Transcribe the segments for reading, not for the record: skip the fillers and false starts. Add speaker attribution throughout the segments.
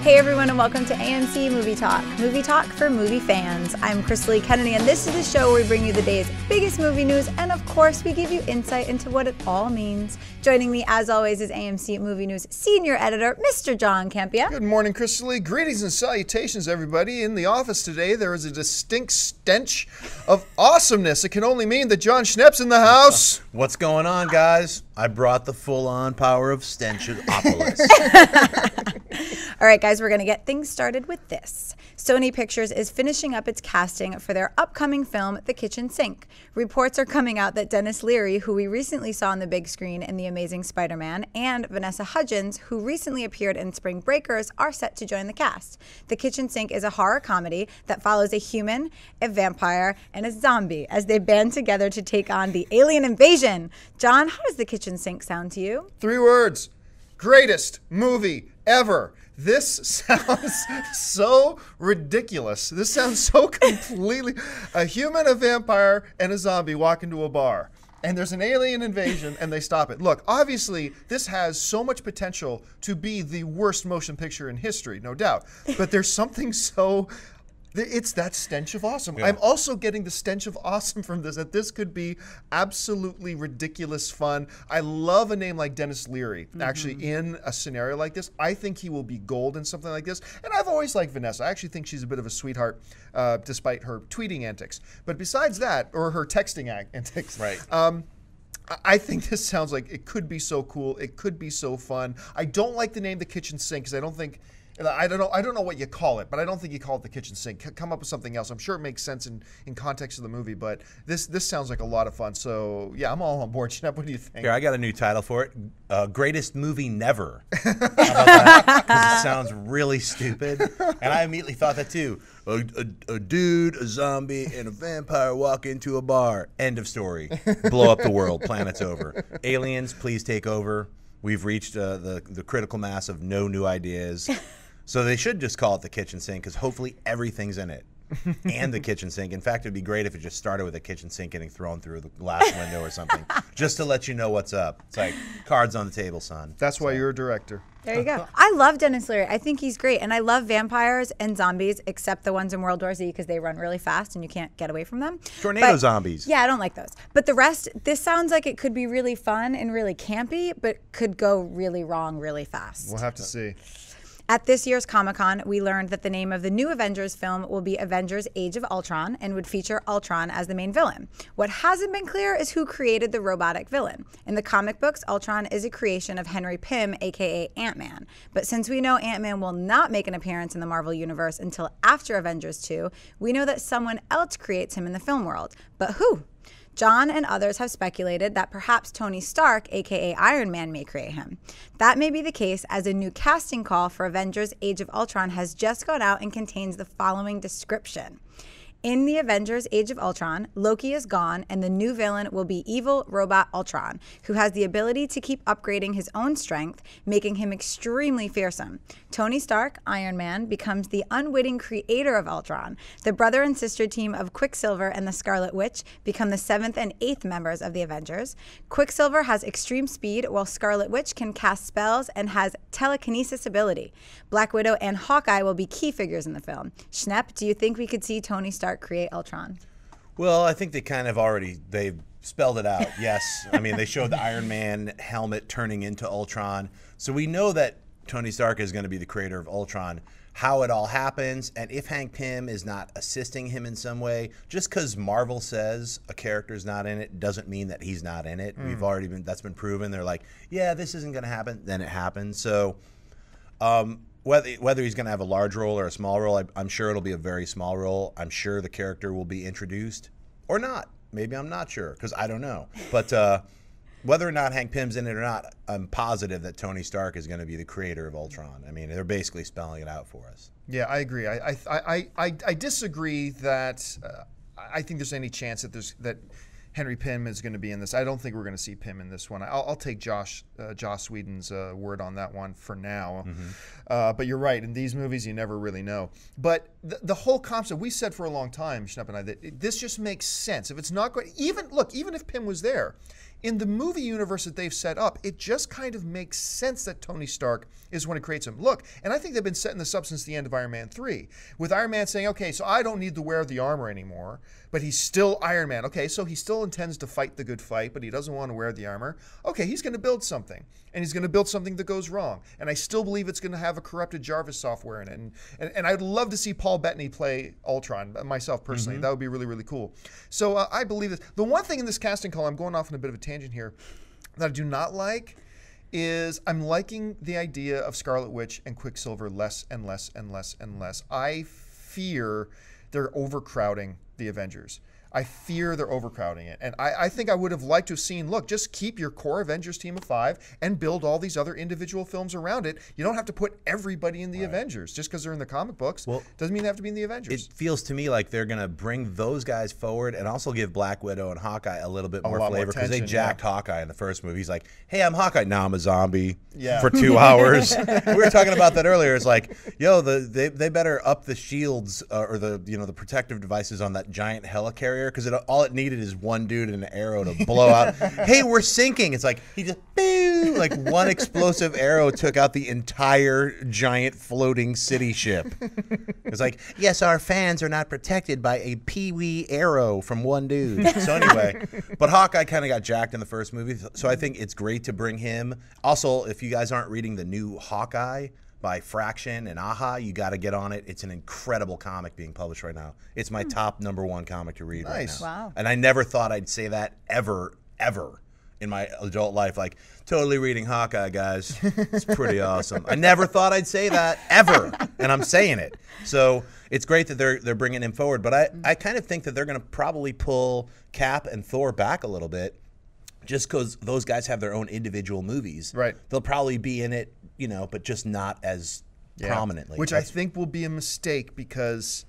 Speaker 1: Hey everyone, and welcome to AMC Movie Talk for movie fans. I'm Crystal Kennedy, and this is the show where we bring you the day's biggest movie news, and of course, we give you insight into what it all means. Joining me, as always, is AMC Movie News Senior Editor, Mr. John Campea.
Speaker 2: Good morning, Crystal. Greetings and salutations, everybody. In the office today, there is a distinct stench of awesomeness. It can only mean that Jon Schnepp's in the house.
Speaker 3: What's going on, guys? I brought the full-on power of Stenchopolis.
Speaker 1: All right, guys, we're going to get things started with this. Sony Pictures is finishing up its casting for their upcoming film, The Kitchen Sink. Reports are coming out that Denis Leary, who we recently saw on the big screen in The Amazing Spider-Man, and Vanessa Hudgens, who recently appeared in Spring Breakers, are set to join the cast. The Kitchen Sink is a horror comedy that follows a human, a vampire, and a zombie as they band together to take on the alien invasion. John, how does The Kitchen Sink sound to you?
Speaker 2: 3 words. Greatest movie ever. This sounds so ridiculous. This sounds so completely... A human, a vampire, and a zombie walk into a bar. And there's an alien invasion, and they stop it. Look, obviously, this has so much potential to be the worst motion picture in history, no doubt. But there's something so... It's that stench of awesome. Yeah. I'm also getting the stench of awesome from this, that this could be absolutely ridiculous fun. I love a name like Denis Leary, actually, in a scenario like this. I think he will be gold in something like this. And I've always liked Vanessa. I actually think she's a bit of a sweetheart, despite her tweeting antics. But besides that, or her texting antics, right? I think this sounds like it could be so cool. It could be so fun. I don't like the name The Kitchen Sink because I don't know what you call it, but I don't think you call it The Kitchen Sink. Come up with something else. I'm sure it makes sense in context of the movie, but this sounds like a lot of fun. So, yeah, I'm all on board. Schnepp, what do you think?
Speaker 3: Here, I got a new title for it. Greatest Movie Never. How about that? 'Cause it sounds really stupid. And I immediately thought that, too. A dude, a zombie, and a vampire walk into a bar. End of story. Blow up the world. Planet's over. Aliens, please take over. We've reached the critical mass of no new ideas. So they should just call it The Kitchen Sink because hopefully everything's in it. And the kitchen sink. In fact, it'd be great if it just started with a kitchen sink getting thrown through the glass window or something. Just to let you know what's up. It's like cards on the table, son.
Speaker 2: That's why you're a director.
Speaker 1: There you go. I love Denis Leary. I think he's great. And I love vampires and zombies, except the ones in World War Z because they run really fast and you can't get away from them.
Speaker 3: Tornado zombies.
Speaker 1: Yeah, I don't like those. But the rest, this sounds like it could be really fun and really campy, but could go really wrong really fast.
Speaker 2: We'll have to see.
Speaker 1: At this year's Comic-Con, we learned that the name of the new Avengers film will be Avengers Age of Ultron and would feature Ultron as the main villain. What hasn't been clear is who created the robotic villain. In the comic books, Ultron is a creation of Henry Pym, aka Ant-Man. But since we know Ant-Man will not make an appearance in the Marvel Universe until after Avengers 2, we know that someone else creates him in the film world. But who? John and others have speculated that perhaps Tony Stark, aka Iron Man, may create him. That may be the case as a new casting call for Avengers Age of Ultron has just gone out and contains the following description. In the Avengers Age of Ultron, Loki is gone and the new villain will be evil robot Ultron, who has the ability to keep upgrading his own strength, making him extremely fearsome. Tony Stark, Iron Man, becomes the unwitting creator of Ultron. The brother and sister team of Quicksilver and the Scarlet Witch become the 7th and 8th members of the Avengers. Quicksilver has extreme speed, while Scarlet Witch can cast spells and has telekinesis ability. Black Widow and Hawkeye will be key figures in the film. Schnepp, do you think we could see Tony Stark create Ultron?
Speaker 3: Well, I think they've spelled it out. Yes. I mean, they showed the Iron Man helmet turning into Ultron. So we know that Tony Stark is going to be the creator of Ultron. How it all happens, and if Hank Pym is not assisting him in some way, just because Marvel says a character's not in it doesn't mean that he's not in it. That's been proven. They're like, yeah, this isn't going to happen, then it happens. So whether he's going to have a large role or a small role, I'm sure it'll be a very small role. I'm sure the character will be introduced or not. Maybe I'm not sure because I don't know. But whether or not Hank Pym's in it or not, I'm positive that Tony Stark is going to be the creator of Ultron. I mean, they're basically spelling it out for us.
Speaker 2: Yeah, I agree. I disagree that I think there's any chance that Henry Pym is going to be in this. I don't think we're going to see Pym in this one. I'll take Joss Whedon's word on that one for now. But you're right. In these movies, you never really know. But the whole concept, we said for a long time, Schnepp and I, that this just makes sense. If it's not going, even if Pym was there, in the movie universe that they've set up, it just kind of makes sense that Tony Stark is when it creates him. Look, and I think they've been setting this up since the end of Iron Man 3, with Iron Man saying, okay, so I don't need to wear the armor anymore, but he's still Iron Man. Okay, so he still intends to fight the good fight, but he doesn't want to wear the armor. Okay, he's going to build something, and he's going to build something that goes wrong, and I still believe it's going to have a corrupted Jarvis software in it, and I'd love to see Paul Bettany play Ultron, myself personally. That would be really, really cool. So I believe this. The one thing in this casting call, I'm going off on a bit of a tangent here, that I do not like is I'm liking the idea of Scarlet Witch and Quicksilver less and less and less and less. I fear they're overcrowding the Avengers. I fear they're overcrowding it. And I think I would have liked to have seen, look, just keep your core Avengers team of 5 and build all these other individual films around it. You don't have to put everybody in the Avengers. Just because they're in the comic books doesn't mean they have to be in the Avengers.
Speaker 3: It feels to me like they're going to bring those guys forward and also give Black Widow and Hawkeye a little bit more flavor, because they jacked Hawkeye in the first movie. He's like, hey, I'm Hawkeye. Now I'm a zombie for 2 hours. We were talking about that earlier. It's like, yo, they better up the shields or the protective devices on that giant helicarrier, because all it needed is one dude and an arrow to blow out. Hey, we're sinking. It's like he just boo, like one explosive arrow took out the entire giant floating city ship. It's like, yes, our fans are not protected by a peewee arrow from one dude. So anyway, but Hawkeye kind of got jacked in the first movie, so I think it's great to bring him. Also, if you guys aren't reading the new Hawkeye by Fraction and AHA, you got to get on it. It's an incredible comic being published right now. It's my top #1 comic to read right now.
Speaker 1: Wow.
Speaker 3: And I never thought I'd say that ever in my adult life. Like, totally reading Hawkeye, guys. It's pretty awesome. I never thought I'd say that ever, and I'm saying it. So it's great that they're bringing him forward. But I kind of think that they're going to probably pull Cap and Thor back a little bit, just because those guys have their own individual movies.
Speaker 2: Right.
Speaker 3: They'll probably be in it, but just not as prominently.
Speaker 2: Which I think will be a mistake, because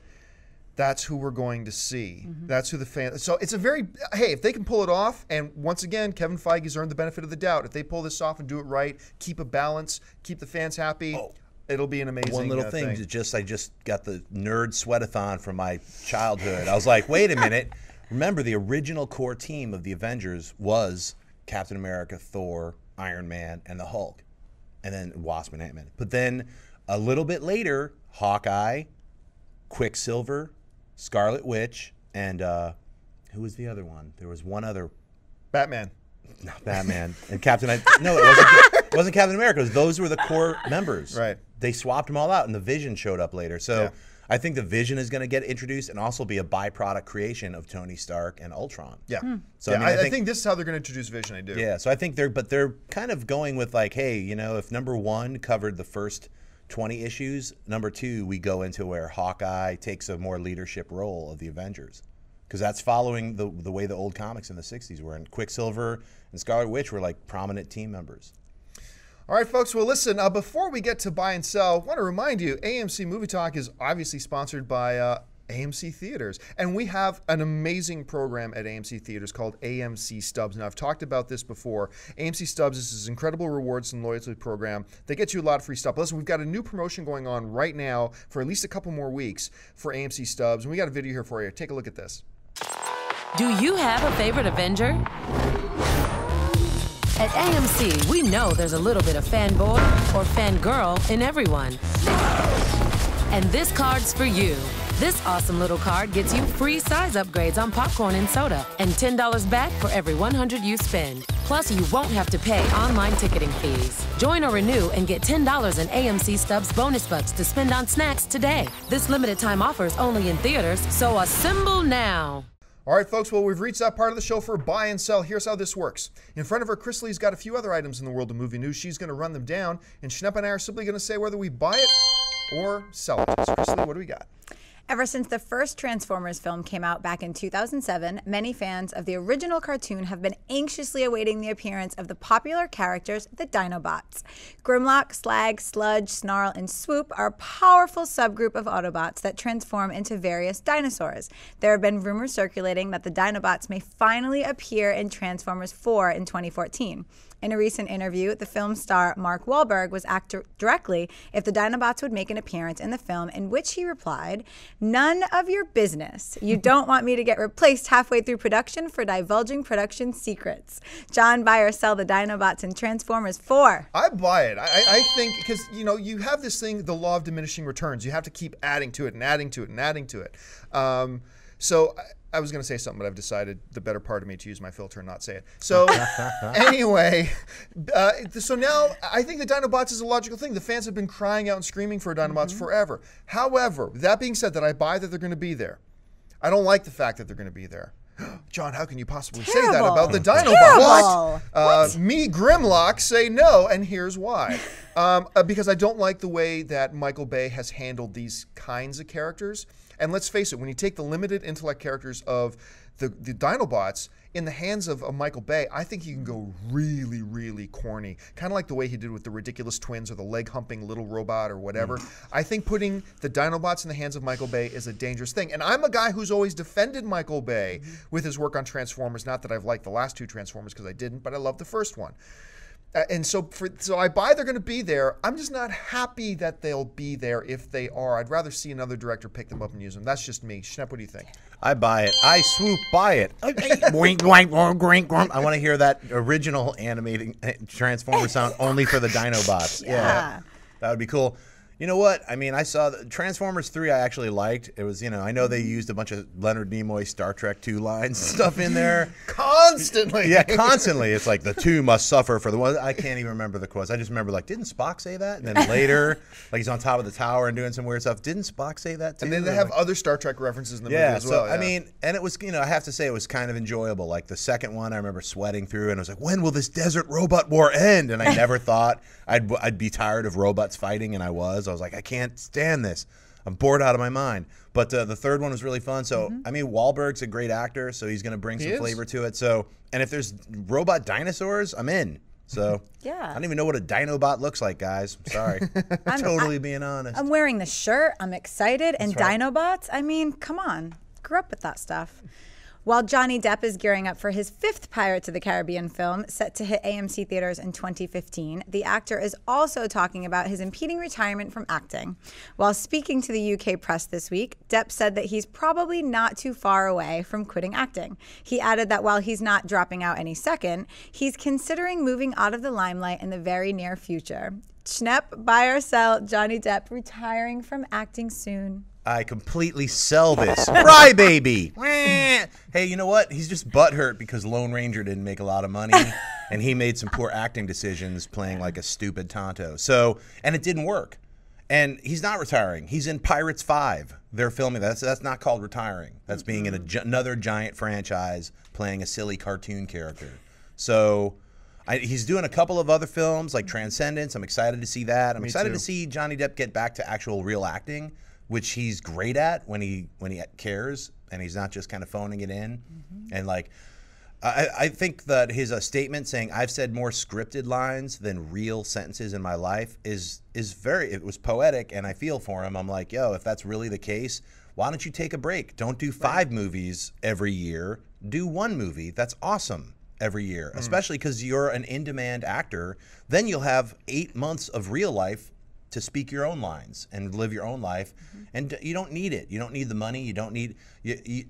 Speaker 2: that's who we're going to see. That's who the fans. So it's hey, if they can pull it off, and once again, Kevin Feige's earned the benefit of the doubt. If they pull this off and do it right, keep a balance, keep the fans happy, it'll be an amazing
Speaker 3: One little thing. I just got the nerd sweat-a-thon from my childhood. I was like, wait a minute. Remember, the original core team of the Avengers was Captain America, Thor, Iron Man, and the Hulk. And then Wasp and Ant-Man. But then a little bit later, Hawkeye, Quicksilver, Scarlet Witch, and who was the other one? There was one other.
Speaker 2: Batman.
Speaker 3: Not Batman. And Captain. No, it wasn't Captain America. Those were the core members.
Speaker 2: Right.
Speaker 3: They swapped them all out, and the Vision showed up later. So I think the Vision is going to get introduced and also be a byproduct creation of Tony Stark and Ultron.
Speaker 2: Yeah.
Speaker 3: So
Speaker 2: I think this is how they're going to introduce Vision. I do.
Speaker 3: Yeah. So I think they're kind of going with like, hey, if #1 covered the first 20 issues, #2 we go into where Hawkeye takes a more leadership role of the Avengers, because that's following the way the old comics in the 60s were, and Quicksilver and Scarlet Witch were like prominent team members.
Speaker 2: All right, folks. Well, listen, before we get to buy and sell, I want to remind you, AMC Movie Talk is obviously sponsored by AMC Theaters. And we have an amazing program at AMC Theaters called AMC Stubs. Now, I've talked about this before. AMC Stubs is this incredible rewards and loyalty program. They get you a lot of free stuff. Listen, we've got a new promotion going on right now for at least a couple more weeks for AMC Stubs. And we got a video here for you. Take a look at this.
Speaker 4: Do you have a favorite Avenger? At AMC, we know there's a little bit of fanboy or fangirl in everyone. And this card's for you. This awesome little card gets you free size upgrades on popcorn and soda and $10 back for every 100 you spend. Plus, you won't have to pay online ticketing fees. Join or renew and get $10 in AMC Stubs bonus bucks to spend on snacks today. This limited time offer is only in theaters, so assemble now.
Speaker 2: All right, folks, well, we've reached that part of the show for buy and sell. Here's how this works. In front of her, Chris Lee's got a few other items in the world of movie news. She's going to run them down, and Schnepp and I are simply going to say whether we buy it or sell it. So, Chris Lee, what do we got?
Speaker 1: Ever since the first Transformers film came out back in 2007, many fans of the original cartoon have been anxiously awaiting the appearance of the popular characters, the Dinobots. Grimlock, Slag, Sludge, Snarl, and Swoop are a powerful subgroup of Autobots that transform into various dinosaurs. There have been rumors circulating that the Dinobots may finally appear in Transformers 4 in 2014. In a recent interview, the film star Mark Wahlberg was asked directly if the Dinobots would make an appearance in the film, in which he replied, "None of your business. You don't want me to get replaced halfway through production for divulging production secrets." John, buy or sell the Dinobots in Transformers 4?
Speaker 2: I buy it. I think, because, you know, you have this thing, the law of diminishing returns. You have to keep adding to it and adding to it and adding to it. So I was going to say something, but I've decided the better part of me to use my filter and not say it. So anyway, so now I think the Dinobots is a logical thing. The fans have been crying out and screaming for Dinobots forever. However, that being said, that I buy that they're going to be there. I don't like the fact that they're going to be there. John, how can you possibly say that about the Dinobots? What? Me, Grimlock, say no, and here's why. Because I don't like the way that Michael Bay has handled these kinds of characters. And let's face it, when you take the limited intellect characters of the Dinobots in the hands of Michael Bay, I think you can go really, really corny. Kind of like the way he did with the Ridiculous Twins or the leg-humping little robot or whatever. I think putting the Dinobots in the hands of Michael Bay is a dangerous thing. And I'm a guy who's always defended Michael Bay with his work on Transformers. Not that I've liked the last two Transformers, because I didn't, but I love the first one. And so I buy they're going to be there. I'm just not happy that they'll be there if they are. I'd rather see another director pick them up and use them. That's just me. Schnepp, what do you think?
Speaker 3: I buy it. I swoop by it. Boink, boink, boink, boink, boink. I want to hear that original animating Transformer sound only for the Dinobots. Yeah. That would be cool. You know what? I mean, I saw Transformers 3 I actually liked. It was, you know, I know they used a bunch of Leonard Nimoy Star Trek 2 lines and stuff in there.
Speaker 2: Constantly.
Speaker 3: Yeah, constantly. It's like the two must suffer for the one. I can't even remember the quotes. I just remember, like, didn't Spock say that? And then later, like, he's on top of the tower and doing some weird stuff. Didn't Spock say that too?
Speaker 2: And then they have other Star Trek references in the movie as well.
Speaker 3: I mean, and it was, you know, I have to say it was kind of enjoyable. Like the second one, I remember sweating through and I was like, when will this desert robot war end? And I never thought I'd be tired of robots fighting, and I was like, I can't stand this. I'm bored out of my mind. But the third one was really fun. So, I mean, Wahlberg's a great actor, so he's going to bring some flavor to it. So, and if there's robot dinosaurs, I'm in. So, I don't even know what a Dinobot looks like, guys. I'm sorry. I'm being honest.
Speaker 1: I'm wearing the shirt. I'm excited. That's and right. Dinobots, I mean, come on. Grew up with that stuff. While Johnny Depp is gearing up for his 5th Pirates of the Caribbean film, set to hit AMC theaters in 2015, the actor is also talking about his impending retirement from acting. While speaking to the UK press this week, Depp said that he's probably not too far away from quitting acting. He added that while he's not dropping out any second, he's considering moving out of the limelight in the very near future. Schnepp, buy or sell, Johnny Depp retiring from acting soon.
Speaker 3: I completely sell this. Crybaby. Hey, you know what? He's just butthurt because Lone Ranger didn't make a lot of money, and he made some poor acting decisions playing like a stupid Tonto. So, and it didn't work. And he's not retiring. He's in Pirates 5. They're filming that. That's not called retiring. That's being in another giant franchise playing a silly cartoon character. So he's doing a couple of other films like Transcendence. I'm excited to see that. I'm excited to see Johnny Depp get back to actual real acting, which he's great at when he cares and he's not just kind of phoning it in. And like, I think that his statement saying I've said more scripted lines than real sentences in my life is it was poetic, and I feel for him. I'm like, yo, if that's really the case, why don't you take a break? Don't do 5 movies every year. Do 1 movie. That's awesome every year, especially because you're an in-demand actor. Then you'll have 8 months of real life to speak your own lines and live your own life. And you don't need it. You don't need the money. You don't need,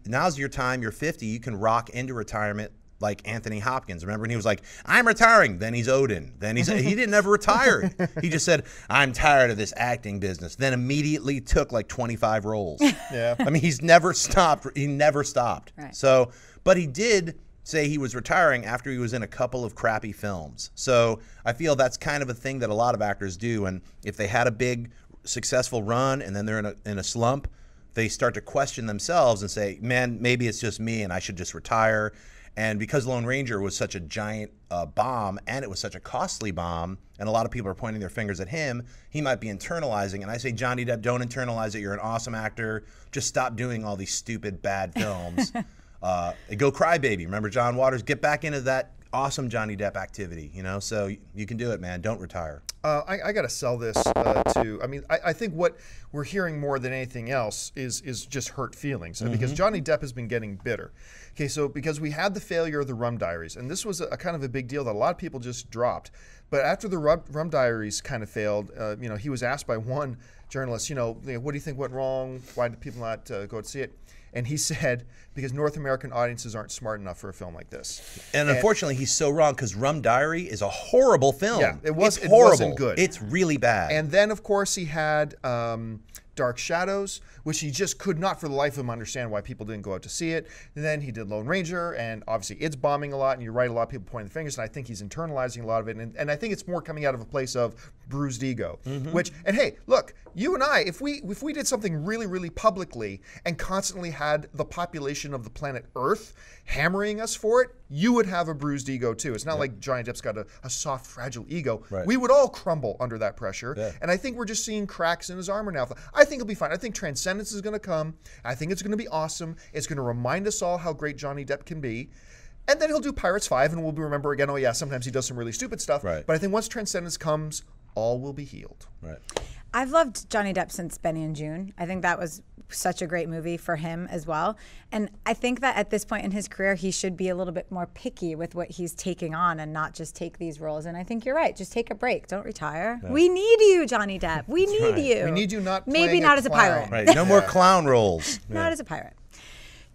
Speaker 3: now's your time. You're 50. You can rock into retirement like Anthony Hopkins. Remember when he was like, I'm retiring. Then he's Odin. Then he didn't ever retire. He just said, I'm tired of this acting business. Then immediately took like 25 roles. Yeah. I mean, he's never stopped. He never stopped. Right. So, but he did say he was retiring after he was in a couple of crappy films. So I feel that's kind of a thing that a lot of actors do. And if they had a big successful run and then they're in a slump, they start to question themselves and say, man, maybe it's just me and I should just retire. And because Lone Ranger was such a giant bomb, and it was such a costly bomb, and a lot of people are pointing their fingers at him, he might be internalizing. And I say, Johnny Depp, don't internalize it. You're an awesome actor. Just stop doing all these stupid, bad films. Go Crybaby. Remember John Waters? Get back into that awesome Johnny Depp activity, you know. So you can do it, man. Don't retire.
Speaker 2: I got to sell this to. I mean, I think what we're hearing more than anything else is just hurt feelings, because Johnny Depp has been getting bitter. Okay, so because we had the failure of the Rum Diaries, and this was a kind of a big deal that a lot of people just dropped. But after the Rum Diaries kind of failed, you know, he was asked by one journalist, you know, what do you think went wrong? Why did people not go to see it? And he said, because North American audiences aren't smart enough for a film like this.
Speaker 3: And unfortunately, he's so wrong, because Rum Diary is a horrible film.
Speaker 2: Yeah, it
Speaker 3: horrible.
Speaker 2: wasn't good.
Speaker 3: It's really bad.
Speaker 2: And then, of course, he had Dark Shadows, which he just could not for the life of him understand why people didn't go out to see it. And then he did Lone Ranger, and obviously it's bombing a lot, and you're right, a lot of people pointing the fingers, and I think he's internalizing a lot of it. And I think it's more coming out of a place of bruised ego, which, and hey, look, you and I, if we did something really, really publicly and constantly had the population of the planet Earth hammering us for it, you would have a bruised ego too. It's not like Johnny Depp's got a soft, fragile ego.
Speaker 3: Right.
Speaker 2: We would all crumble under that pressure.
Speaker 3: Yeah.
Speaker 2: And I think we're just seeing cracks in his armor now. I think it'll be fine. I think Transcendence is going to come. I think it's going to be awesome. It's going to remind us all how great Johnny Depp can be. And then he'll do Pirates 5, and we'll remember again, oh yeah, sometimes he does some really stupid stuff.
Speaker 3: Right.
Speaker 2: But I think once Transcendence comes, all will be healed.
Speaker 3: Right.
Speaker 1: I've loved Johnny Depp since Benny and June. I think that was such a great movie for him as well. And I think that at this point in his career, he should be a little bit more picky with what he's taking on and not just take these roles. And I think you're right. Just take a break. Don't retire. Yeah. We need you, Johnny Depp. We need you.
Speaker 2: We need you not
Speaker 1: Maybe not as a pirate.
Speaker 3: Right. No more clown roles.
Speaker 1: Not as a pirate.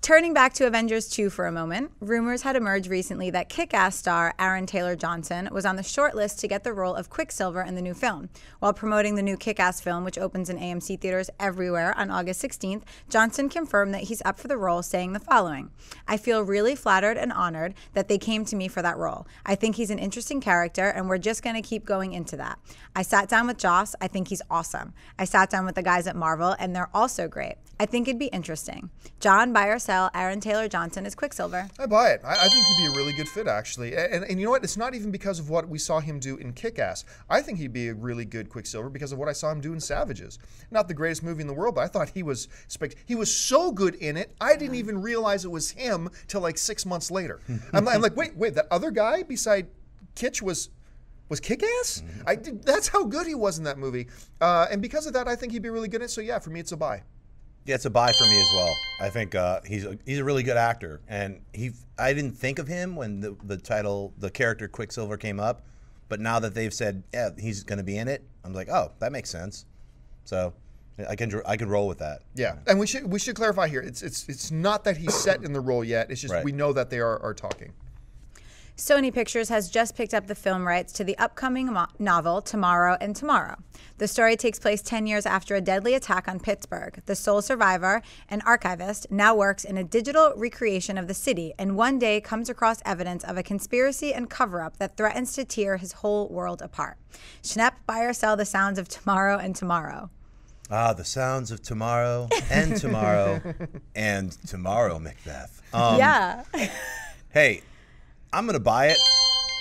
Speaker 1: Turning back to Avengers 2 for a moment, rumors had emerged recently that Kick-Ass star Aaron Taylor-Johnson was on the short list to get the role of Quicksilver in the new film. While promoting the new Kick-Ass film, which opens in AMC theaters everywhere on August 16th, Johnson confirmed that he's up for the role, saying the following: "I feel really flattered and honored that they came to me for that role. I think he's an interesting character, and we're just going to keep going into that. I sat down with Joss. I think he's awesome. I sat down with the guys at Marvel, and they're also great. I think it'd be interesting. John, buy or sell Aaron Taylor-Johnson as Quicksilver."
Speaker 2: I buy it. I think he'd be a really good fit, actually. And you know what? It's not even because of what we saw him do in Kick-Ass. I think he'd be a really good Quicksilver because of what I saw him do in Savages. Not the greatest movie in the world, but I thought he was so good in it, I didn't even realize it was him till like 6 months later. I'm like, wait, that other guy beside Kitsch was Kick-Ass? That's how good he was in that movie. And because of that, I think he'd be really good at it. So yeah, for me, it's a buy.
Speaker 3: Yeah, it's a buy for me as well. I think he's a really good actor, and I didn't think of him when the character Quicksilver came up, but now that they've said he's going to be in it, I'm like, oh, that makes sense. So I can roll with that.
Speaker 2: Yeah, and we should clarify here. It's not that he's set in the role yet. It's just we know that they are talking.
Speaker 1: Sony Pictures has just picked up the film rights to the upcoming novel Tomorrow and Tomorrow. The story takes place 10 years after a deadly attack on Pittsburgh. The sole survivor, an archivist, now works in a digital recreation of the city, and one day comes across evidence of a conspiracy and cover-up that threatens to tear his whole world apart. Schnepp, buy or sell the sounds of Tomorrow and Tomorrow?
Speaker 3: Ah, the sounds of tomorrow and tomorrow and tomorrow, Macbeth.
Speaker 1: Yeah.
Speaker 3: Hey, I'm going to buy it,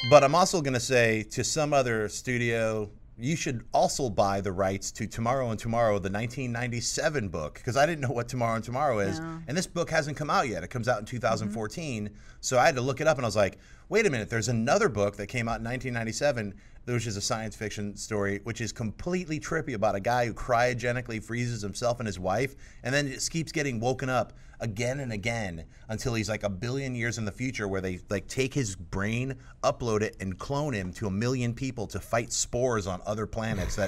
Speaker 3: but I'm also going to say to some other studio, you should also buy the rights to Tomorrow and Tomorrow, the 1997 book, because I didn't know what Tomorrow and Tomorrow is. No. And this book hasn't come out yet. It comes out in 2014. So I had to look it up, and I was like, wait a minute, there's another book that came out in 1997, which is a science fiction story, which is completely trippy, about a guy who cryogenically freezes himself and his wife, and then just keeps getting woken up again and again until he's like 1 billion years in the future, where they like take his brain, upload it, and clone him to 1 million people to fight spores on other planets.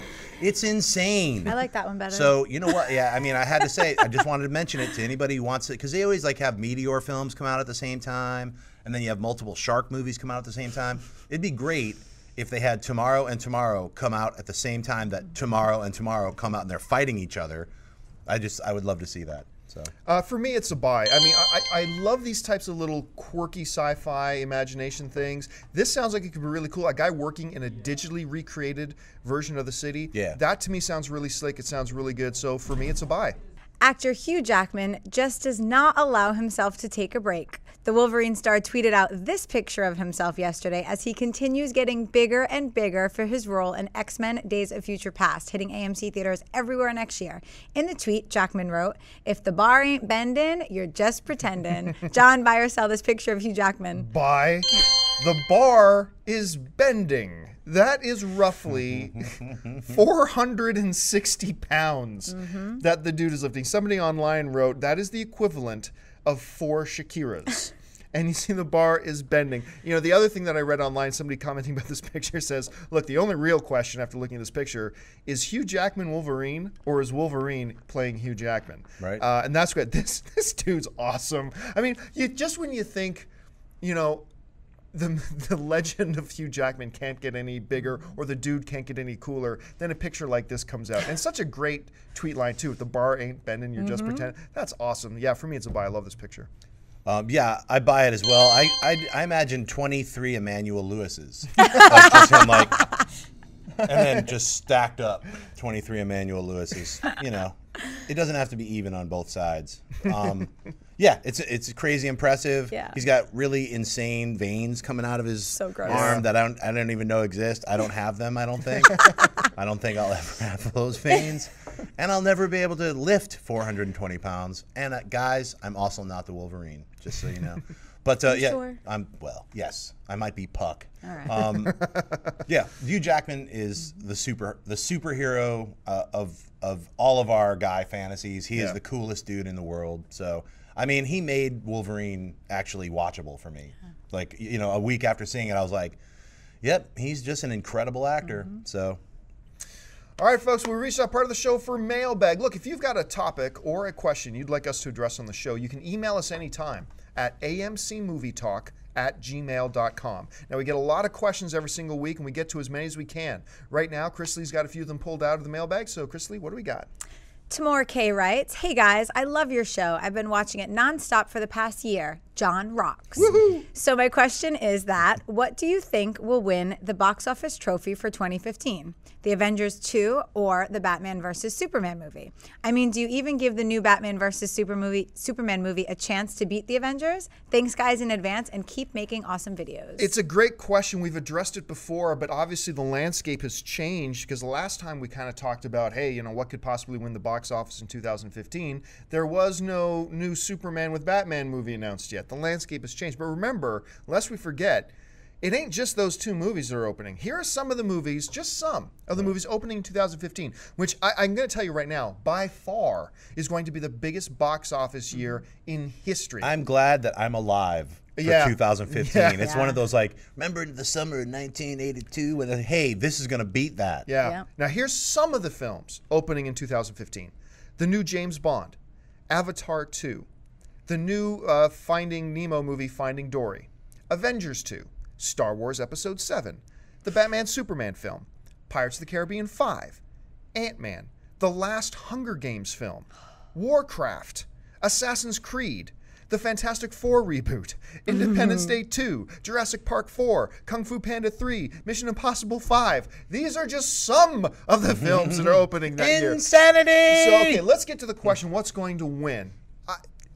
Speaker 3: It's insane.
Speaker 1: I like that one better.
Speaker 3: So you know what? Yeah, I mean, I had to say, I just wanted to mention it to anybody who wants it, because they always like have Meteor films come out at the same time, and then you have multiple shark movies come out at the same time. It'd be great if they had Tomorrow and Tomorrow come out at the same time that Tomorrow and Tomorrow come out and they're fighting each other. I would love to see that. So
Speaker 2: for me, it's a buy. I mean, I love these types of little quirky sci-fi imagination things. This sounds like it could be really cool. A guy working in a digitally recreated version of the city.
Speaker 3: Yeah.
Speaker 2: That to me sounds really slick. It sounds really good. So for me, it's a buy.
Speaker 1: Actor Hugh Jackman just does not allow himself to take a break. The Wolverine star tweeted out this picture of himself yesterday as he continues getting bigger and bigger for his role in X-Men Days of Future Past, hitting AMC theaters everywhere next year. In the tweet, Jackman wrote, "If the bar ain't bending, you're just pretending." John, buy or sell this picture of Hugh Jackman?
Speaker 2: Buy. The bar is bending. That is roughly 460 pounds that the dude is lifting. Somebody online wrote that is the equivalent of 4 Shakiras. And you see the bar is bending. You know, the other thing that I read online, somebody commenting about this picture says, look, the only real question after looking at this picture is Hugh Jackman Wolverine or is Wolverine playing Hugh Jackman?
Speaker 3: Right.
Speaker 2: And that's great. This dude's awesome. I mean, just when you think, you know, the legend of Hugh Jackman can't get any bigger or the dude can't get any cooler, then a picture like this comes out. And such a great tweet line, too. If the bar ain't bending, you're just pretending. That's awesome. Yeah, for me, it's a buy. I love this picture.
Speaker 3: Yeah, I buy it as well. I imagine 23 Emmanuel Lewis's. Like just him like, and then just stacked up 23 Emmanuel Lewis's. You know, it doesn't have to be even on both sides. Yeah, it's crazy impressive.
Speaker 1: Yeah.
Speaker 3: He's got really insane veins coming out of his
Speaker 1: So gross.
Speaker 3: arm that I don't even know exist. I don't have them, I don't think. I don't think I'll ever have those veins. And I'll never be able to lift 420 pounds. And guys, I'm also not the Wolverine, just so you know. But yeah,
Speaker 1: sure?
Speaker 3: yes, I might be Puck.
Speaker 1: All right.
Speaker 3: Yeah, Hugh Jackman is the superhero of all of our guy fantasies. He is the coolest dude in the world. So, I mean, he made Wolverine actually watchable for me. Like, you know, a week after seeing it, I was like, yep, he's just an incredible actor. So.
Speaker 2: All right, folks, we reached that part of the show for Mailbag. Look, if you've got a topic or a question you'd like us to address on the show, you can email us anytime at amcmovietalk@gmail.com. Now, we get a lot of questions every single week, and we get to as many as we can. Right now, Chris Lee's got a few of them pulled out of the mailbag. So, Chris Lee, what do we got?
Speaker 1: Tamora K writes, "Hey guys, I love your show. I've been watching it nonstop for the past year. John rocks."
Speaker 2: Woohoo!
Speaker 1: So my question is that, what do you think will win the box office trophy for 2015? The Avengers 2 or the Batman vs. Superman movie? I mean, do you even give the new Batman vs. Superman movie a chance to beat the Avengers? Thanks guys in advance and keep making awesome videos.
Speaker 2: It's a great question. We've addressed it before, but obviously the landscape has changed because the last time we kind of talked about, hey, you know, what could possibly win the box office in 2015? There was no new Superman with Batman movie announced yet. The landscape has changed. But remember, lest we forget, it ain't just those 2 movies that are opening. Here are some of the movies, just some of the movies opening in 2015, which I'm going to tell you right now, by far is going to be the biggest box office year in history.
Speaker 3: I'm glad that I'm alive for 2015.
Speaker 2: Yeah.
Speaker 3: It's one of those like, remember the summer of 1982 when, hey, this is going to beat that.
Speaker 2: Yeah. Now, here's some of the films opening in 2015. The new James Bond, Avatar 2, the new Finding Nemo movie, Finding Dory, Avengers 2, Star Wars Episode 7, the Batman-Superman film, Pirates of the Caribbean 5, Ant-Man, the last Hunger Games film, Warcraft, Assassin's Creed, the Fantastic Four reboot, Independence Day 2, Jurassic Park 4, Kung Fu Panda 3, Mission Impossible 5. These are just some of the films that are opening that year.
Speaker 3: Insanity!
Speaker 2: So, okay, let's get to the question, what's going to win?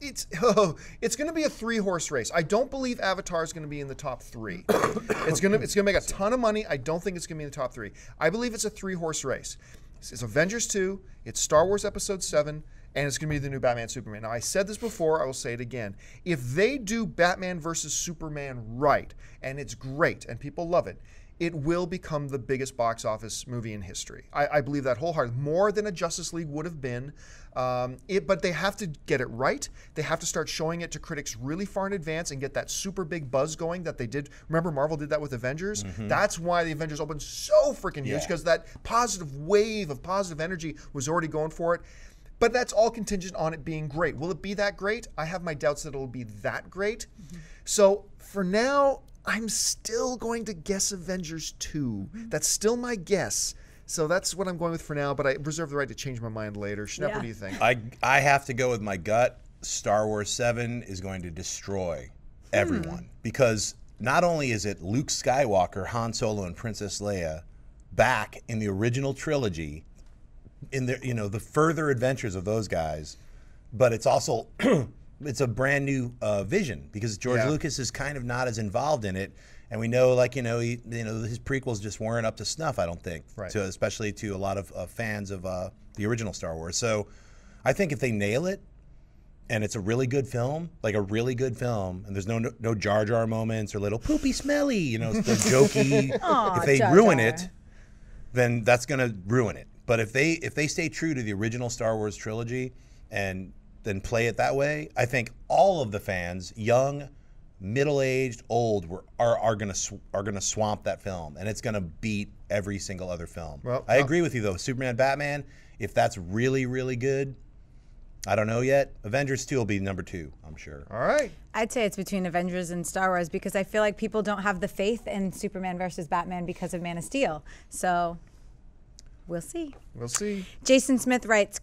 Speaker 2: It's going to be a 3-horse race. I don't believe Avatar is going to be in the top 3. It's going to make a ton of money. I don't think it's going to be in the top 3. I believe it's a 3-horse race. It's Avengers 2, it's Star Wars Episode 7, and it's going to be the new Batman Superman. Now, I said this before, I will say it again. If they do Batman versus Superman right, and it's great, and people love it, it will become the biggest box office movie in history. I believe that wholeheartedly, more than a Justice League would have been. But they have to get it right. They have to start showing it to critics really far in advance and get that super big buzz going that they did. Remember, Marvel did that with Avengers? That's why the Avengers opened so freaking huge, because that positive wave of positive energy was already going for it. But that's all contingent on it being great. Will it be that great? I have my doubts that it'll be that great. So for now, I'm still going to guess Avengers 2. That's still my guess. So that's what I'm going with for now, but I reserve the right to change my mind later. Schnepp, what do you think?
Speaker 3: I have to go with my gut. Star Wars 7 is going to destroy everyone. Because not only is it Luke Skywalker, Han Solo, and Princess Leia back in the original trilogy, in the the further adventures of those guys, but it's also it's a brand new vision because George Lucas is kind of not as involved in it, and we know, like his prequels just weren't up to snuff. I don't think, especially to a lot of fans of the original Star Wars. So, I think if they nail it, and it's a really good film, like a really good film, and there's no Jar Jar moments or little poopy smelly, the jokey. If they ruin it, then that's gonna ruin it. But if they stay true to the original Star Wars trilogy and then play it that way, I think all of the fans, young, middle-aged, old, are gonna swamp that film, and it's gonna beat every single other film. Well, I agree with you though. Superman, Batman, if that's really, really good, I don't know yet. Avengers 2 will be number 2, I'm sure.
Speaker 2: All right.
Speaker 1: I'd say it's between Avengers and Star Wars because I feel like people don't have the faith in Superman versus Batman because of Man of Steel. So we'll see.
Speaker 2: We'll see.
Speaker 1: Jason Smith writes,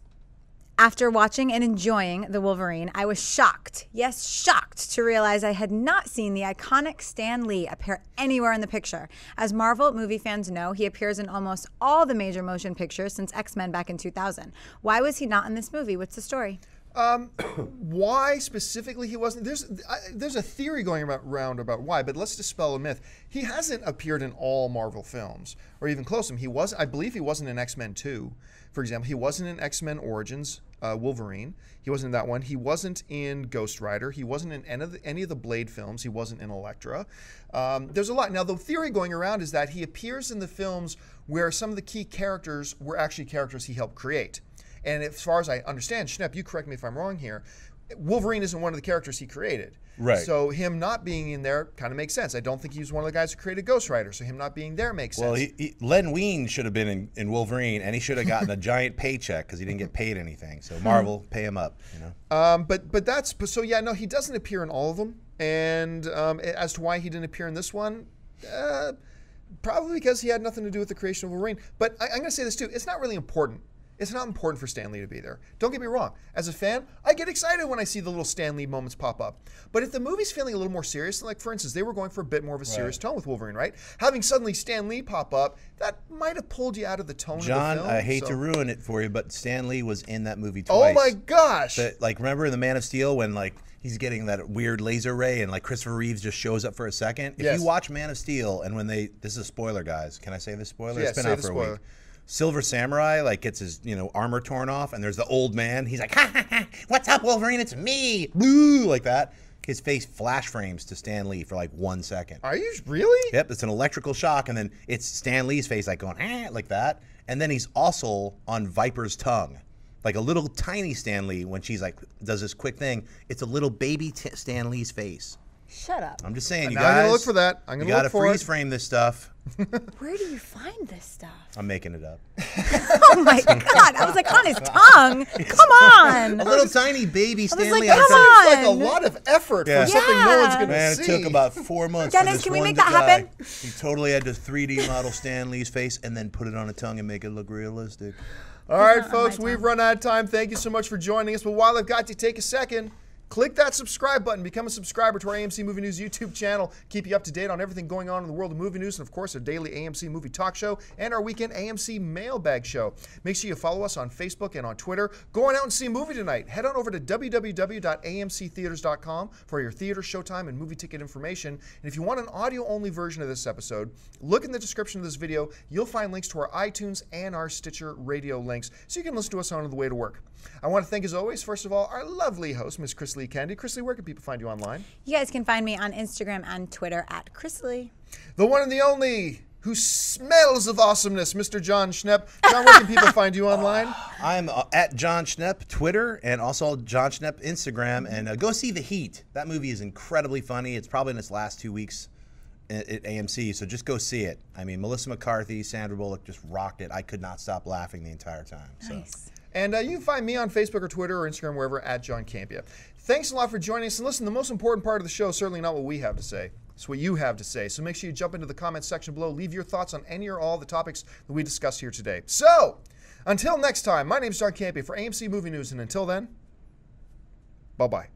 Speaker 1: after watching and enjoying The Wolverine, I was shocked, yes, shocked, to realize I had not seen the iconic Stan Lee appear anywhere in the picture. As Marvel movie fans know, he appears in almost all the major motion pictures since X-Men back in 2000. Why was he not in this movie? What's the story?
Speaker 2: Why specifically he wasn't? There's a theory going around about why, but let's dispel a myth. He hasn't appeared in all Marvel films, or even close to him. I believe he wasn't in X-Men 2, for example. He wasn't in X-Men Origins Wolverine. He wasn't in that one. He wasn't in Ghost Rider. He wasn't in any of the Blade films. He wasn't in Elektra. There's a lot. Now, the theory going around is that he appears in the films where some of the key characters were actually characters he helped create. And as far as I understand, Schnepp, you correct me if I'm wrong here, Wolverine isn't one of the characters he created.
Speaker 3: Right.
Speaker 2: So him not being in there kind of makes sense. I don't think he was one of the guys who created Ghost Rider, so him not being there makes sense.
Speaker 3: Well, Len Wein should have been in Wolverine, and he should have gotten a giant paycheck because he didn't get paid anything. So Marvel, pay him up,
Speaker 2: But that's, so yeah, no, he doesn't appear in all of them. And as to why he didn't appear in this one, probably because he had nothing to do with the creation of Wolverine. But I'm going to say this too, it's not really important. It's not important for Stan Lee to be there. Don't get me wrong. As a fan, I get excited when I see the little Stan Lee moments pop up. But if the movie's feeling a little more serious, like for instance, they were going for a bit more of a serious tone with Wolverine, right? Having suddenly Stan Lee pop up, that might have pulled you out of the tone of the film.
Speaker 3: John, I hate to ruin it for you, but Stan Lee was in that movie twice.
Speaker 2: Oh my gosh!
Speaker 3: Remember in The Man of Steel when he's getting that weird laser ray and Christopher Reeves just shows up for a second? If you watch Man of Steel and when this is a spoiler, guys. Can I say this spoiler?
Speaker 2: Yeah,
Speaker 3: it's been out for a week. Silver Samurai gets his armor torn off, and there's the old man. He's like, ha, ha, ha, what's up, Wolverine? It's me. Boo, like that. His face flash frames to Stan Lee for 1 second.
Speaker 2: Are you really?
Speaker 3: Yep, it's an electrical shock, and then it's Stan Lee's face going, like that. And then he's also on Viper's tongue. Like a little tiny Stan Lee when she's does this quick thing. It's a little baby Stan Lee's face.
Speaker 1: Shut up.
Speaker 3: I'm just saying, you
Speaker 2: guys.
Speaker 3: guys.
Speaker 2: I'm going to look for that. I'm going to look for it.
Speaker 3: You got to freeze frame this stuff.
Speaker 1: Where do you find this stuff?
Speaker 3: I'm making it up.
Speaker 1: Oh my God. I was like, on his tongue? Come on.
Speaker 3: A little tiny baby Stan Lee.
Speaker 1: Come on.
Speaker 2: It's like a lot of effort for something no one's going to see.
Speaker 3: It took about 4 months.
Speaker 1: Dennis, can we make that happen?
Speaker 3: He totally had to 3D model Stan Lee's face and then put it on a tongue and make it look realistic.
Speaker 2: All right, folks, we've run out of time. Thank you so much for joining us. But while I've got you, take a second. Click that subscribe button. Become a subscriber to our AMC Movie News YouTube channel. Keep you up to date on everything going on in the world of movie news and, of course, our daily AMC Movie Talk show and our weekend AMC Mailbag show. Make sure you follow us on Facebook and on Twitter. Going out and see a movie tonight. Head on over to www.amctheaters.com for your theater, showtime, and movie ticket information. And if you want an audio-only version of this episode, look in the description of this video. You'll find links to our iTunes and our Stitcher radio links so you can listen to us on the way to work. I want to thank, as always, first of all, our lovely host, Miss Chris Lee Kennedy. Chris Lee, where can people find you online?
Speaker 1: You guys can find me on Instagram and Twitter at Chris Lee.
Speaker 2: The one and the only who smells of awesomeness, Mr. Jon Schnepp. John, where can people find you online?
Speaker 3: I'm at Jon Schnepp, Twitter, and also Jon Schnepp, Instagram. And go see The Heat. That movie is incredibly funny. It's probably in its last 2 weeks at AMC, so just go see it. I mean, Melissa McCarthy, Sandra Bullock just rocked it. I could not stop laughing the entire time.
Speaker 1: Nice.
Speaker 3: So.
Speaker 2: And you can find me on Facebook or Twitter or Instagram, wherever, at John Campia. Thanks a lot for joining us. And listen, the most important part of the show is certainly not what we have to say. It's what you have to say. So make sure you jump into the comments section below. Leave your thoughts on any or all the topics that we discussed here today. So, until next time, my name's John Campia for AMC Movie News. And until then, bye-bye.